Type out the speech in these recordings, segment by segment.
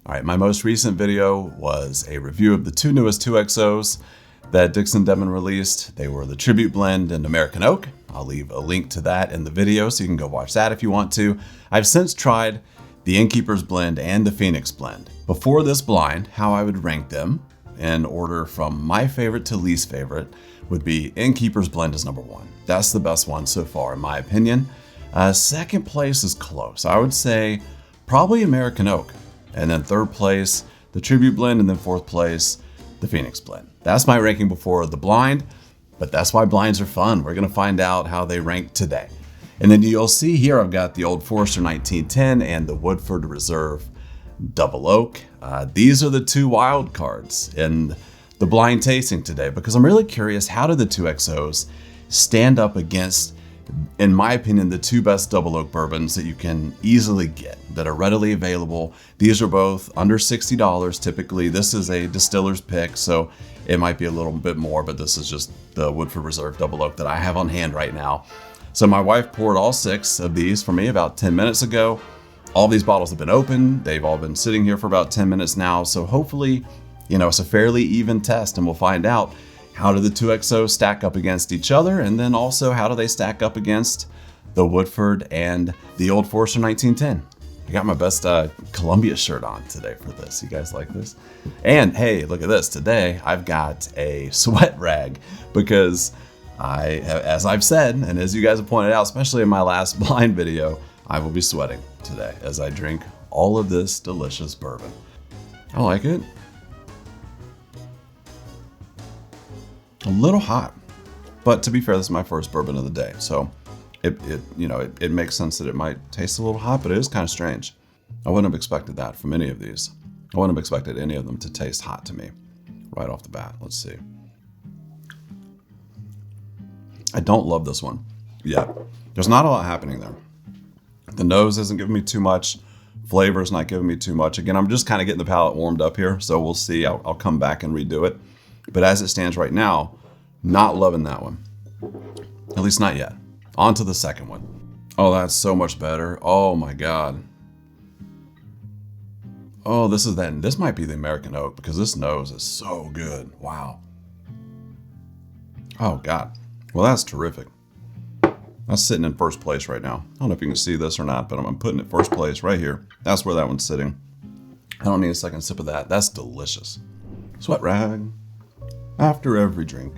All right, my most recent video was a review of the two newest 2XOs that Dixon Devon released. They were the Tribute Blend and American Oak. I'll leave a link to that in the video so you can go watch that if you want to. I've since tried the Innkeeper's Blend and the Phoenix Blend. Before this blind, how I would rank them in order from my favorite to least favorite would be Innkeeper's Blend is number one. That's the best one so far in my opinion. Second place is close. I would say probably American Oak. And then third place, the Tribute Blend, and then fourth place, the Phoenix Blend. That's my ranking before the blind, but that's why blinds are fun. We're gonna find out how they rank today. And then you'll see here, I've got the Old Forester 1910 and the Woodford Reserve Double Oak. These are the two wild cards in the blind tasting today, because I'm really curious, how do the 2XOs stand up against, in my opinion, the two best double oak bourbons that you can easily get, that are readily available. These are both under $60 typically. This is a distiller's pick, so it might be a little bit more, but this is just the Woodford Reserve Double Oak that I have on hand right now. So my wife poured all 6 of these for me about 10 minutes ago. All these bottles have been open. They've all been sitting here for about 10 minutes now. So hopefully, it's a fairly even test, and we'll find out how do the 2XOs stack up against each other, and then also how do they stack up against the Woodford and the Old Forester 1910. I got my best Columbia shirt on today for this. You guys like this? And hey, look at this. Today I've got a sweat rag because as I've said, and as you guys have pointed out, especially in my last blind video, I will be sweating today as I drink all of this delicious bourbon. I like it. A little hot, but to be fair, this is my first bourbon of the day, so it makes sense that it might taste a little hot, but it is kind of strange. I wouldn't have expected that from any of these. I wouldn't have expected any of them to taste hot to me right off the bat. Let's see. I don't love this one yet. There's not a lot happening there. The nose isn't giving me too much. Flavor's not giving me too much. Again, I'm just kind of getting the palate warmed up here, so we'll see. I'll come back and redo it. But as it stands right now, not loving that one. At least not yet. On to the second one. Oh, that's so much better. Oh my God. Oh, this might be the American Oak, because this nose is so good. Wow. Oh God. Well, that's terrific. That's sitting in first place right now. I don't know if you can see this or not, but I'm putting it first place right here. That's where that one's sitting. I don't need a second sip of that. That's delicious. Sweat rag. After every drink,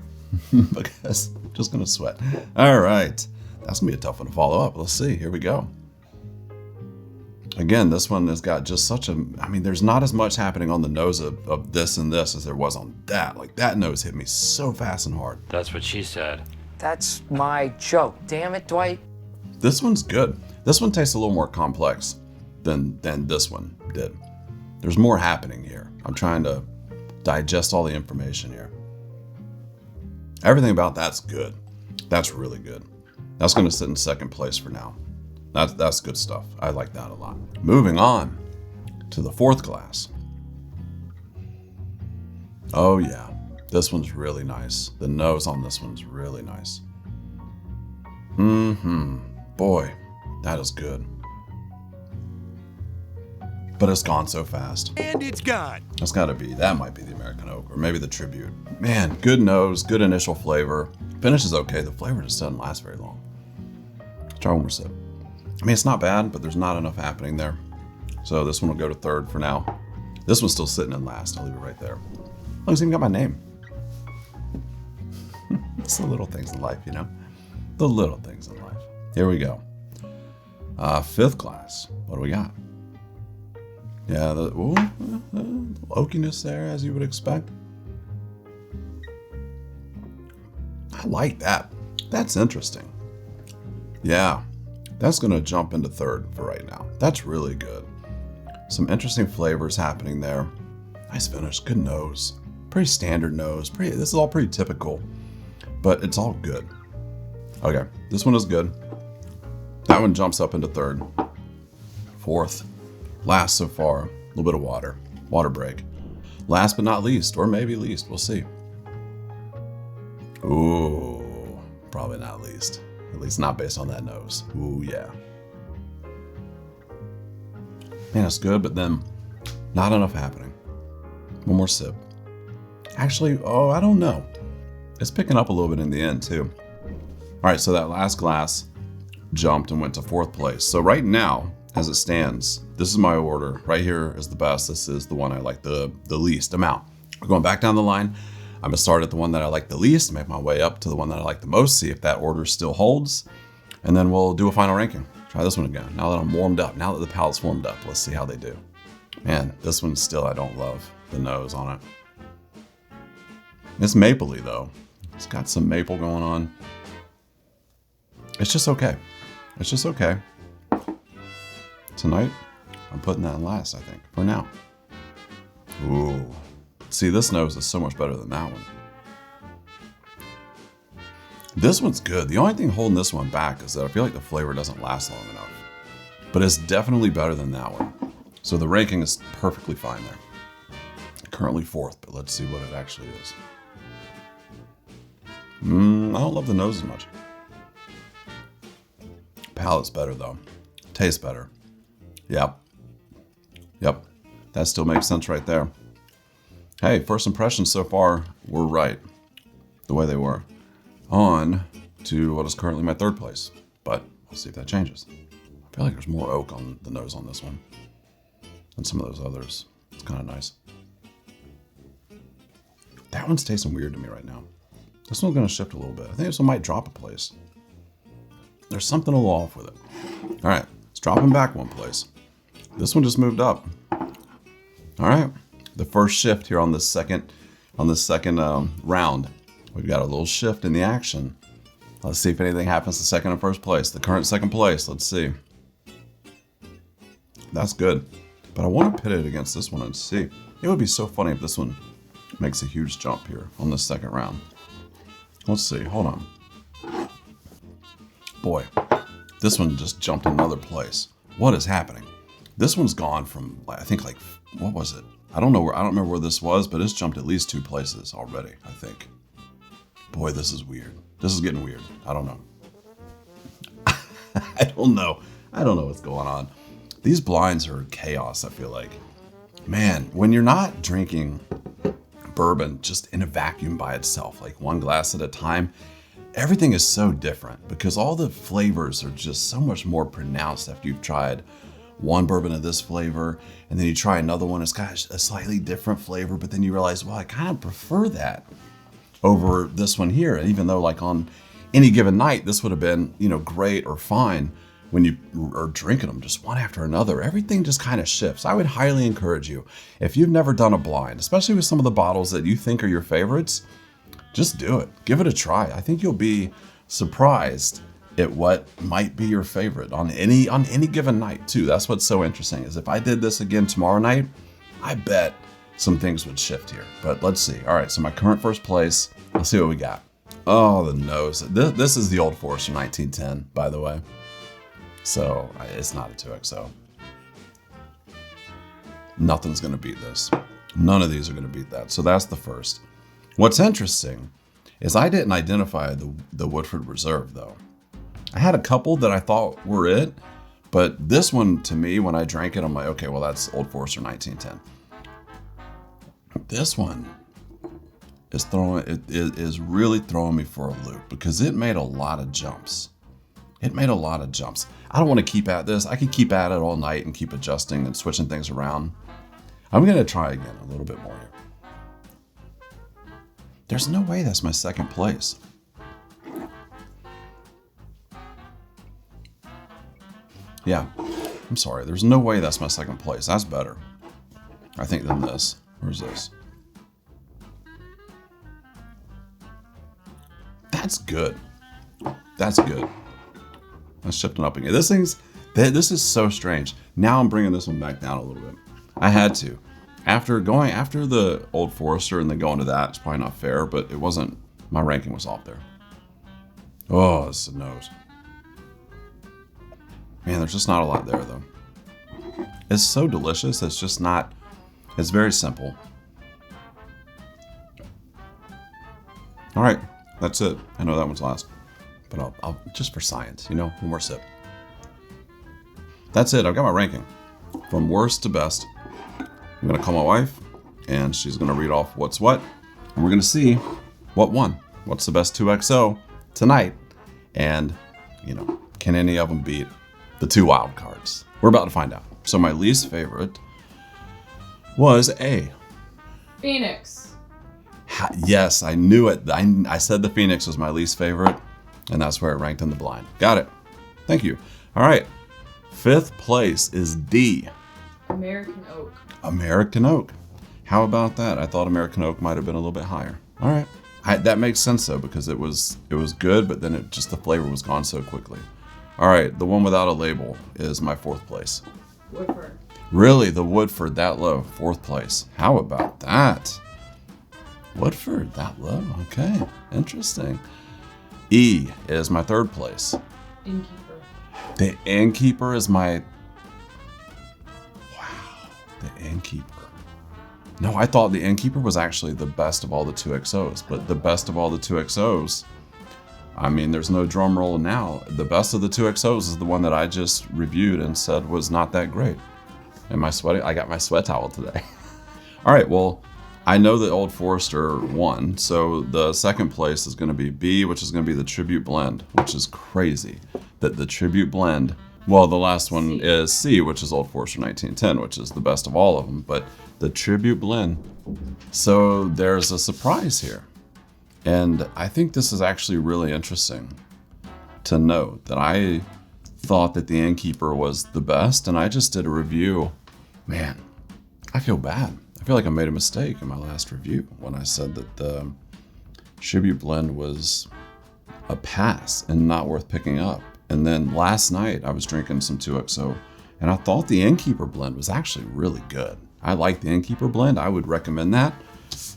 because I'm just gonna sweat. All right, that's gonna be a tough one to follow up. Let's see, here we go. Again, this one has got just there's not as much happening on the nose of this and this as there was on that. Like, that nose hit me so fast and hard. That's what she said. That's my joke. Damn it, Dwight. This one's good. This one tastes a little more complex than this one did. There's more happening here. I'm trying to digest all the information here. Everything about that's good. That's really good. That's going to sit in second place for now. That's good stuff. I like that a lot. Moving on to the fourth glass. Oh yeah, this one's really nice. The nose on this one's really nice. Boy, that is good. But it's gone so fast. And it's gone. That might be the American Oak, or maybe the Tribute. Man, good nose, good initial flavor. Finish is okay, the flavor just doesn't last very long. Try one more sip. It's not bad, but there's not enough happening there. So this one will go to third for now. This one's still sitting in last, I'll leave it right there. Oh, it's even got my name. It's the little things in life, The little things in life. Here we go. Fifth glass, what do we got? Yeah, the oakiness there, as you would expect. I like that. That's interesting. Yeah, that's going to jump into third for right now. That's really good. Some interesting flavors happening there. Nice finish, good nose. Pretty standard nose. This is all pretty typical, but it's all good. Okay, this one is good. That one jumps up into third. Fourth. Last so far, a little bit of water break. Last but not least, or maybe least, we'll see. Ooh, probably not least. At least not based on that nose. Ooh, yeah. Man, it's good, but then Not enough happening. One more sip. Actually, I don't know. It's picking up a little bit in the end too. All right, so that last glass jumped and went to 4th place. So right now, as it stands, this is my order. Right here is the best. This is the one I like the least amount. We're going back down the line. I'm gonna start at the one that I like the least, make my way up to the one that I like the most, see if that order still holds, and then we'll do a final ranking. Try this one again. Now that I'm warmed up, now that the palate's warmed up, let's see how they do. Man, this one still I don't love the nose on it. It's mapley though. It's got some maple going on. It's just okay. It's just okay. Tonight, I'm putting that in last, I think, for now. Ooh. See, this nose is so much better than that one. This one's good. The only thing holding this one back is that I feel like the flavor doesn't last long enough. But it's definitely better than that one. So the ranking is perfectly fine there. Currently 4th, but let's see what it actually is. I don't love the nose as much. Palate's better though. Tastes better. Yep. That still makes sense right there. Hey, first impressions so far were right. The way they were. On to what is currently my 3rd place. But we'll see if that changes. I feel like there's more oak on the nose on this one than some of those others. It's kind of nice. That one's tasting weird to me right now. This one's going to shift a little bit. I think this one might drop a place. There's something a little off with it. All right, it's dropping back 1 place. This one just moved up. All right, the first shift here on this second round. We've got a little shift in the action. Let's see if anything happens to 2nd and 1st place. The current 2nd place, let's see. That's good, but I want to pit it against this one and see. It would be so funny if this one makes a huge jump here on the 2nd round. Let's see, hold on. Boy, this one just jumped another place. What is happening? This one's gone from, I think like, what was it? I don't remember where this was, but it's jumped at least 2 places already, I think. Boy, this is weird. This is getting weird. I don't know. I don't know what's going on. These blinds are chaos, I feel like. Man, when you're not drinking bourbon just in a vacuum by itself, like 1 glass at a time, everything is so different because all the flavors are just so much more pronounced after you've tried one bourbon of this flavor and then you try another one, it's got a slightly different flavor, but then you realize, well, I kind of prefer that over this one here. And even though like on any given night, this would have been, great or fine, when you are drinking them just one after another, everything just kind of shifts. I would highly encourage you, if you've never done a blind, especially with some of the bottles that you think are your favorites, just do it. Give it a try. I think you'll be surprised at what might be your favorite on any given night too. That's what's so interesting is if I did this again tomorrow night, I bet some things would shift here. But let's see. All right, so my current 1st place, let's see what we got. Oh, the nose. This is the Old Forester 1910, by the way. So it's not a 2XO. Nothing's going to beat this. None of these are going to beat that. So that's the first. What's interesting is I didn't identify the Woodford Reserve, though. I had a couple that I thought were it, but this one, to me, when I drank it, I'm like, okay, well, that's Old Forester 1910. This one is really throwing me for a loop because it made a lot of jumps. I don't want to keep at this. I could keep at it all night and keep adjusting and switching things around. I'm going to try again a little bit more here. There's no way that's my 2nd place. Yeah, I'm sorry. There's no way that's my 2nd place. That's better, I think, than this. Where's this? That's good. That's good. That's shifting up again. This is so strange. Now I'm bringing this one back down a little bit. I had to. After the Old Forester and then going to that, it's probably not fair, but it wasn't, my ranking was off there. Oh, this is a nose. Man, there's just not a lot there though. It's so delicious, it's just not, it's very simple. All right, that's it. I know that one's last, but I'll just for science, one more sip. That's it, I've got my ranking from worst to best. I'm gonna call my wife and she's gonna read off what's what. And we're gonna see what won. What's the best 2XO tonight? And, you know, can any of them beat the 2 wild cards? We're about to find out. So my least favorite was A. Phoenix. Yes, I knew it. I said the Phoenix was my least favorite, and that's where it ranked in the blind. Got it. Thank you. All right. 5th place is D. American Oak. American Oak. How about that? I thought American Oak might have been a little bit higher. All right. That makes sense though, because it was good, but then the flavor was gone so quickly. All right, the one without a label is my 4th place. Woodford. Really, the Woodford that low, 4th place. How about that? Woodford that low. Okay, interesting. E is my 3rd place. Innkeeper. The Innkeeper is my. Wow, the Innkeeper. No, I thought the Innkeeper was actually the best of all the 2XOs, but the best of all the 2XOs, I mean, there's no drum roll now. The best of the 2XOs is the one that I just reviewed and said was not that great. Am I sweating? I got my sweat towel today. All right, well, I know that Old Forester won, so the 2nd place is going to be B, which is going to be the Tribute Blend, which is crazy that the Tribute Blend. Well, the last one is C, which is Old Forester 1910, which is the best of all of them, but the Tribute Blend. So there's a surprise here. And I think this is actually really interesting to note that I thought that the Innkeeper was the best, and I just did a review. Man, I feel bad. I feel like I made a mistake in my last review when I said that the Tribute Blend was a pass and not worth picking up. And then last night I was drinking some 2XO, and I thought the Innkeeper blend was actually really good. I like the Innkeeper blend. I would recommend that.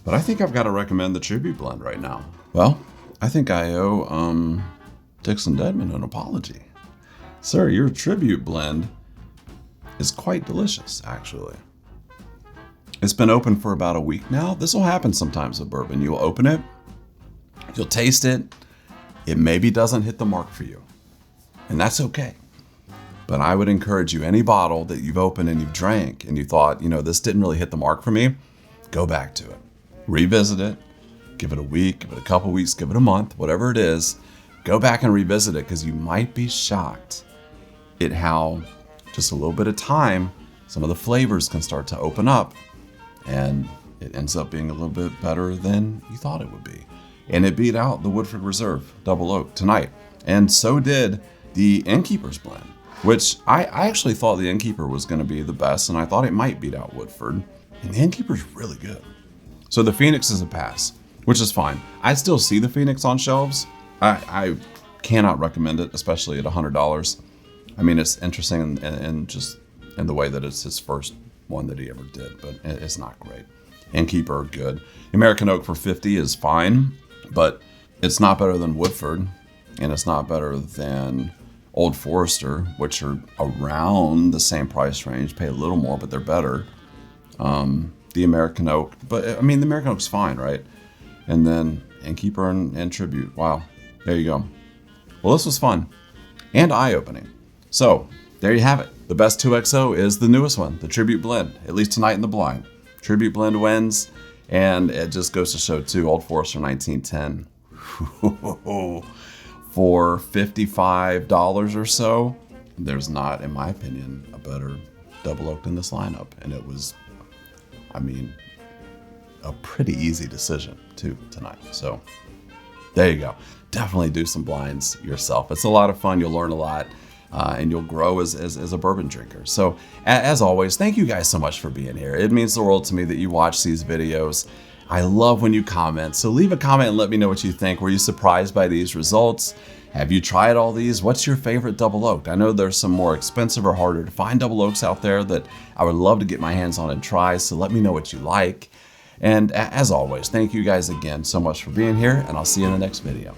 But I think I've got to recommend the Tribute blend right now. Well, I think I owe Dixon Dedman an apology. Sir, your Tribute blend is quite delicious, actually. It's been open for about a week now. This will happen sometimes with bourbon. You'll open it, you'll taste it, it maybe doesn't hit the mark for you. And that's okay. But I would encourage you, any bottle that you've opened and you've drank and you thought, you know, this didn't really hit the mark for me, go back to it. Revisit it. Give it a week, give it a couple weeks, give it a month, whatever it is. Go back and revisit it, because you might be shocked at how just a little bit of time, some of the flavors can start to open up, and it ends up being a little bit better than you thought it would be. And it beat out the Woodford Reserve Double Oak tonight. And so did the Innkeeper's blend, which I actually thought the Innkeeper was going to be the best, and I thought it might beat out Woodford. And the Innkeeper's really good. So the Phoenix is a pass, which is fine. I still see the Phoenix on shelves. I cannot recommend it, especially at $100. I mean, it's interesting and just in the way that it's his first one that he ever did, but it's not great. Innkeeper, good. American Oak for $50 is fine, but it's not better than Woodford, and it's not better than Old Forester, which are around the same price range, pay a little more, but they're better. The American Oak, but I mean, the American Oak's fine, right? And then Innkeeper and Tribute. Wow, there you go. Well, this was fun and eye-opening. So there you have it. The best 2XO is the newest one, the Tribute Blend, at least tonight in the blind. Tribute Blend wins, and it just goes to show too, Old Forester 1910 for $55 or so. There's not, in my opinion, a better double oaked in this lineup, and it was, I mean, a pretty easy decision too tonight. So there you go. Definitely do some blinds yourself. It's a lot of fun. You'll learn a lot. And you'll grow as a bourbon drinker. So as always, thank you guys so much for being here. It means the world to me that you watch these videos. I love when you comment. So leave a comment and let me know what you think. Were you surprised by these results? Have you tried all these? What's your favorite double oaked? I know there's some more expensive or harder to find double oaks out there that I would love to get my hands on and try. So let me know what you like. And as always, thank you guys again so much for being here, and I'll see you in the next video.